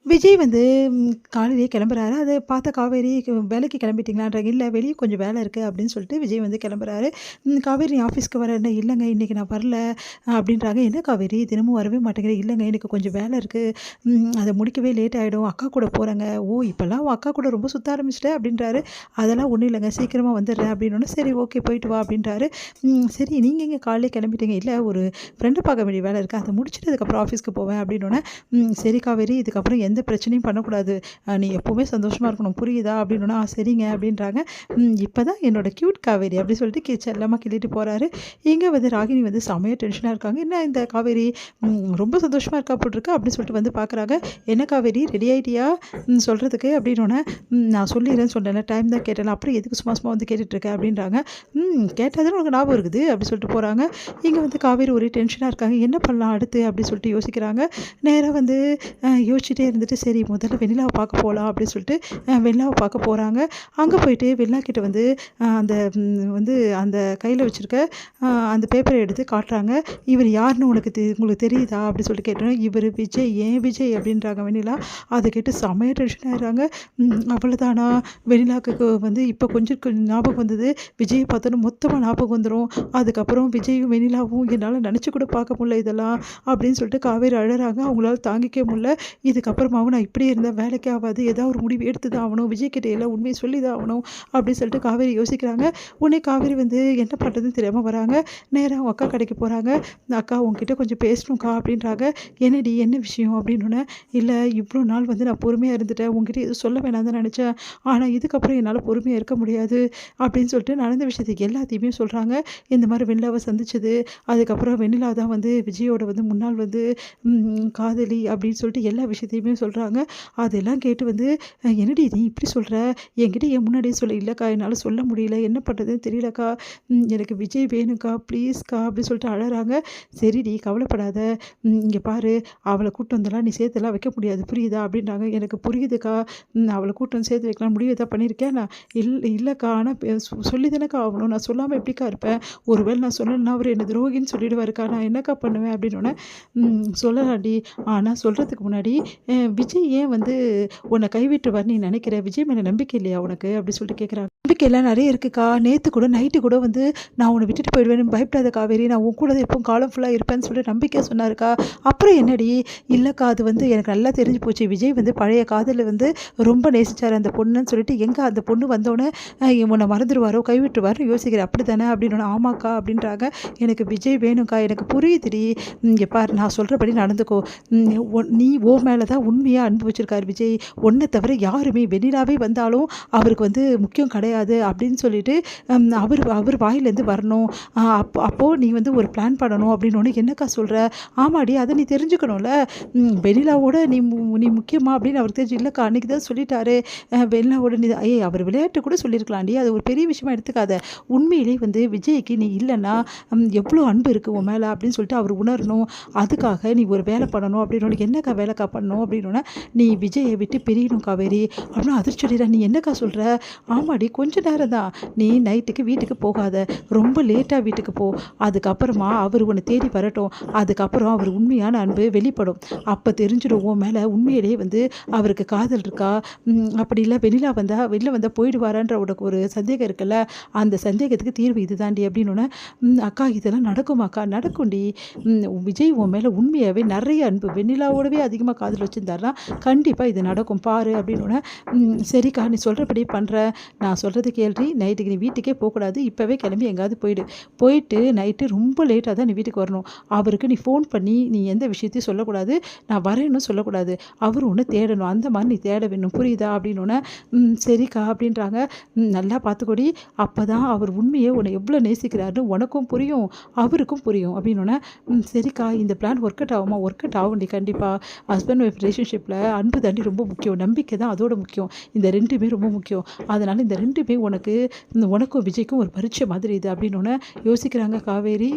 விஜய் வந்து காலையிலேயே கிளம்புறாரு. அத பார்த்த காவேரி வேலைக்கு கிளம்பிட்டீங்களான்றாங்க. "இல்ல வெளிய கொஞ்சம் வேலை இருக்கு" அப்படின்னு சொல்லிட்டு விஜய் வந்து கிளம்புறாரு. "காவேரி நீ ஆஃபீஸ்க்கு வரேன்னா" "இல்லங்க இன்னைக்கு நான் வரல" அப்படின்றாங்க. "என்ன காவேரி தினமும் வரவே மாட்டேங்கிற?" "இல்லங்க எனக்கு கொஞ்சம் வேலை இருக்கு. அத முடிக்கவே லேட் ஆயிடும். அக்கா கூட போறேங்க." "ஓ! இப்பலாம் உன் அக்கா கூட ரொம்ப சுத்த ஆரம்பிச்சுட்ட" அப்படின்றாரு. "அதெல்லாம் ஒண்ணும் இல்லங்க. சீக்கிரமா வந்துடுறேன்" அப்படின்னோனே, "சரி ஓகே போயிட்டு வா" அப்படின்றாரு. "சரி நீங்க எங்க காலையிலே கிளம்பிட்டீங்க?" "இல்ல ஒரு ஃப்ரெண்ட பார்க்க வேண்டிய வேலை இருக்கு. அத முடிச்சுட்டு அதுக்கப்புறம் ஆஃபீஸ்க்கு போவேன்" அப்படின்னோனே, சரி காவேரி இதுக்கப்புறம் எந்த பிரச்சனையும் பண்ணக்கூடாது. நீ எப்பவுமே சந்தோஷமா இருக்கணும். புரியுதா?" அப்படின்னோன, சரிங்க" அப்படின்றாங்க. இப்பதான் என்னோட கியூட் காவேரி" அப்படி சொல்லிட்டு செல்லமா கிள்ளிட்டு போறாரு. இங்க வந்து ராகினி வந்து செமையா டென்ஷனா இருக்காங்க. "என்ன இந்த காவேரி ரொம்ப சந்தோஷமா இருக்கா போட்டுருக்கு" அப்படின்னு சொல்லிட்டு வந்து பார்க்குறாங்க. "என்ன காவேரி ரெடி ஆயிட்டியா சொல்றதுக்கு?" அப்படின்னோனே, நான் சொல்லிர்றேன்னு சொன்னேன்ல, டைம் தான் கேட்டேன்ல, அப்புறம் எதுக்கு சும்மா சும்மா வந்து கேட்டுட்டு இருக்க?" அப்படின்றாங்க. கேட்டா தானே உனக்கு ஞாபகம் இருக்குது" அப்படி சொல்லிட்டு போறாங்க. இங்க வந்து காவேரி ஒரே டென்ஷனா இருக்காங்க. என்ன பண்ணலாம் அடுத்து அப்படி சொல்லிட்டு யோசிக்கிறாங்க. நேரா வந்து யோசிச்சுட்டே இருந்துட்டு, சரி முதல்ல வெண்ணிலாவ பார்க்க போலாம் அப்படின்னு சொல்லிட்டு வெண்ணிலாவ பார்க்க போறாங்க. அங்க போயிட்டு வெண்ணிலா கிட்ட வந்து அந்த வந்து அந்த கையில வச்சிருக்க அந்த பேப்பர எடுத்து காட்டுறாங்க. "இவர் யாருன்னு உங்களுக்கு தெரியுதா?" அப்படி சொல்லிட்டு கேட்டோனே, "இவரு விஜய், ஏன் விஜய்" அப்படின்றாங்க வெண்ணிலா. அத கேட்டு செமையா டென்ஷன் ஆயிடுறாங்க. அவ்வளதானா? வெண்ணிலாவுக்கு வந்து இப்ப கொஞ்சம் ஞாபகம் வந்தது. விஜய பார்த்தோனே மொத்தமா ஞாபகம் வந்துரும். அதுக்கப்புறம் விஜயும் வெண்ணிலாவும் என்னால நெனச்சு கூட பார்க்க முடியல இதெல்லாம் அப்படின்னு சொல்லிட்டு காவேரி அழறாங்க. அவங்களால தாங்கிக்கவே முடியல. இதுக்கப்புறமாவும் நான் இப்படியே இருந்தா வேலைக்கே ஆவாது. ஏதாவது ஒரு முடிவு எடுத்து தான் ஆவணும். விஜய் கிட்ட எல்லா உண்மைய சொல்லி தான் ஆவணும். அப்படின்னு சொல்லிட்டு காவேரி யோசிக்கிறாங்க. உடனே காவேரி வந்து என்ன பண்றதுன்னு தெரியாம வராங்க. நேரா அவங்க அக்கா கடைக்கு போறாங்க. "அக்கா உன்கிட்ட கொஞ்சம் பேசணும்க்கா" அப்படின்றாங்க. "என்னடி என்ன விஷயம்?" அப்படின்னோனே, "இல்ல இவ்ளோ நாள் வந்து நான் பொறுமையா இருந்துட்டேன். உன்கிட்ட எதுவும் சொல்ல வேணாம்னு தான் நெனச்சேன். ஆனா இதுக்கப்புறம் என்னால பொறுமையா இருக்க முடியாது." அப்படின்னு சொல்லிட்டு நடந்த விஷயத்த எல்லாத்தையுமே சொல்றாங்க. இந்த மாரி வெண்ணிலாவ சந்திச்சது, அதுக்கப்புறம் வெண்ணிலா தான் வந்து விஜயோட வந்து முன்னாள் வந்து காதலி அப்படின்னு சொல்லிட்டு எல்லா விஷயத்தையுமே சொல்றாங்க. அதெல்லாம் கேட்டு வந்து, "என்னடி நீ இப்படி சொல்ற? என்கிட்ட ஏன் முன்னாடியே சொல்ல?" "இல்லக்கா என்னால சொல்ல முடியல. என்ன பண்றதுன்னு தெரியலக்கா. எனக்கு விஜய் வேணும்க்கா, ப்ளீஸ்க்கா" அப்படின்னு சொல்லிட்டு அழறாங்க. "சரிடி கவலைப்படாத. இங்க பாரு அவள கூட்டு வந்துலாம் நீ சேர்த்துலாம் வைக்க முடியாது. புரியுதா?" அப்படின்றாங்க. "எனக்கு புரியுதுக்கா. அவள கூட்டு வந்து சேர்த்து வைக்கலாம் முடிவு எதா பண்ணியிருக்கேன் நான்." இல்லக்கா ஆனா சொல்லி தானக்கா ஆவணும். நான் சொல்லாம எப்படிக்கா இருப்பேன்? ஒருவேள நான் சொன்னேன்னா அவரு என்ன துரோகின்னு சொல்லிடுவாருக்கா. நான் என்னக்கா பண்ணுவேன்?" அப்படின்னோனே, சொல்லலாம்டி. ஆனா சொல்றதுக்கு முன்னாடி விஜய் ஏன் வந்து உன்ன கைவிட்டுருவார்ன்னு நீ நினைக்கிற? விஜய் மேல நம்பிக்கை இல்லையா உனக்கு?" அப்படி சொல்லிட்டு கேட்குறாங்க. "நம்பிக்கைலாம் நெறைய இருக்குக்கா. நேத்து கூட நைட்டு கூட வந்து நான் உன்ன விட்டுட்டு போயிடுவேன்னு பயப்படாத காவேரி. நான் உன் கூட தான் எப்பவும் காலம் ஃபுல்லா இருப்பேன்னு சொல்லிட்டு நம்பிக்கையா சொன்னாருக்கா. அப்புறம் என்னடி?" "இல்லக்கா அது வந்து எனக்கு நல்லா தெரிஞ்சு போச்சு. விஜய் வந்து பழைய காதல வந்து ரொம்ப நேசிச்சாரு அந்த பொண்ணுன்னு சொல்லிட்டு எங்க அந்த பொண்ணு வந்தோனே உன்ன மறந்துருவாரோ, கைவிட்டுருவாருன்னு யோசிக்கிறேன். அப்படித்தானே?" அப்படின்னோனே, "ஆமாக்கா" அப்படின்றாங்க. "எனக்கு விஜய் வேணும்க்கா. எனக்கு புரியுதுடி. இங்க பாரு நான் சொல்றபடி நடந்துக்கோ. நீ உன் மேல தான் உண்மையா அன்பு வச்சிருக்காரு விஜய். உன்ன தவிர யாருமே வெண்ணிலாவே வந்தாலும் அவருக்கு வந்து முக்கியம் கிடையாது அப்படின்னு சொல்லிட்டு அவர் அவர் வாயிலேருந்து வரணும். அப்போ நீ வந்து ஒரு பிளான் பண்ணணும் அப்படின்னோனே, என்னக்கா சொல்ற? ஆமாடி அத நீ தெரிஞ்சுக்கணும்ல. வெண்ணிலாவோட நீ முக்கியமா அப்படின்னு அவருக்கு தெரிஞ்சு இல்லக்கா அன்னைக்கு தான் சொல்லிட்டாரே. வெண்ணிலாவோட நீ அவர் விளையாட்டு கூட சொல்லியிருக்கலாம்டி. அது ஒரு பெரிய விஷயமா எடுத்துக்காத. உண்மையிலேயே வந்து விஜய்க்கு நீ இல்லன்னா எவ்வளோ அன்பு இருக்கு உன் மேல அப்படின்னு சொல்லிட்டு அவர் உணரணும். அதுக்காக நீ ஒரு வேலை பண்ணணும் அப்படின்னோனே, "என்னக்கா வேலைக்கா பண்ணணும்?" அப்படின்னோனே, "நீ விஜய விட்டு பிரியணும் காவேரி" அப்படின்னு அதிர்ச்சி அடைறா. "நீ என்னக்கா சொல்ற?" "ஆமாடி கொஞ்ச நேரம் தான். நீ நைட்டுக்கு வீட்டுக்கு போகாத. ரொம்ப லேட்டா வீட்டுக்கு போ. அதுக்கப்புறமா அவரு உன்ன தேடி வரட்டும். அதுக்கப்புறம் அவர் உண்மையான அன்பு வெளிப்படும். அப்ப தெரிஞ்சிடும் உன் மேல உண்மையிலேயே வந்து அவருக்கு காதல் இருக்கா? அப்படி இல்ல வெளில வந்தா போயிடுவாரான்ற உனக்கு ஒரு சந்தேகம் இருக்குல்ல, அந்த சந்தேகத்துக்கு தீர்வு இதுதான்டி" அப்படின்னோனே, "அக்கா இதெல்லாம் நடக்குமாக்கா?" "நடக்கும்டி. விஜய் உன் மேல உண்மையாவே நெறைய அன்பு வெண்ணிலாவோடவே அதிகமா காதல் வச்சிருந்தாருன்னா, கண்டிப்பா இது நடக்கும் பாரு" அப்படின்னோனே, சரிக்கா நீ சொல்றபடியே பண்றேன். நான் சொல்றத கேள்டி. நைட்டுக்கு நீ வீட்டுக்கே போக்கூடாது. இப்பவே கிளம்பி எங்கேயாவது போயிடு. போயிட்டு நைட்டு ரொம்ப லேட்டா தான் நீ வீட்டுக்கு வரணும். அவருக்கு நீ ஃபோன் பண்ணி நீ எந்த விஷயத்தையும் சொல்லக்கூடாது. நான் வரேன்னு சொல்லக்கூடாது. அவரு உன்ன தேடணும். அந்த மாரி நீ தேட வேணும். புரியுதா?" அப்படின்னோனே, சரிக்கா" அப்படின்றாங்க. நல்லா பார்த்துக்கோடி. அப்பதான் அவர் உண்மைய உன்ன எவ்வளோ நேசிக்கிறாருன்னு உனக்கும் புரியும், அவருக்கும் புரியும்" அப்படின்னோனே, சரிக்கா இந்த பிளான் ஒர்க் அவுட் ஆகுமா?" "ஒர்க் அவுட் ஆகும்டி கண்டிப்பா. ஹஸ்பண்ட் ஒய்ஃப் ரிலேஷன்ஷிப்ல அன்பு தாண்டி ரொம்ப முக்கியம். நம்பிக்கை தான் அதோட முக்கியம். இந்த 2மே ரொம்ப முக்கியம். அதனால இந்த 2மே உனக்கும் விஜய்க்கும் ஒரு பரீட்சை மாதிரி இது" அப்படின்னோனே யோசிக்கிறாங்க காவேரி.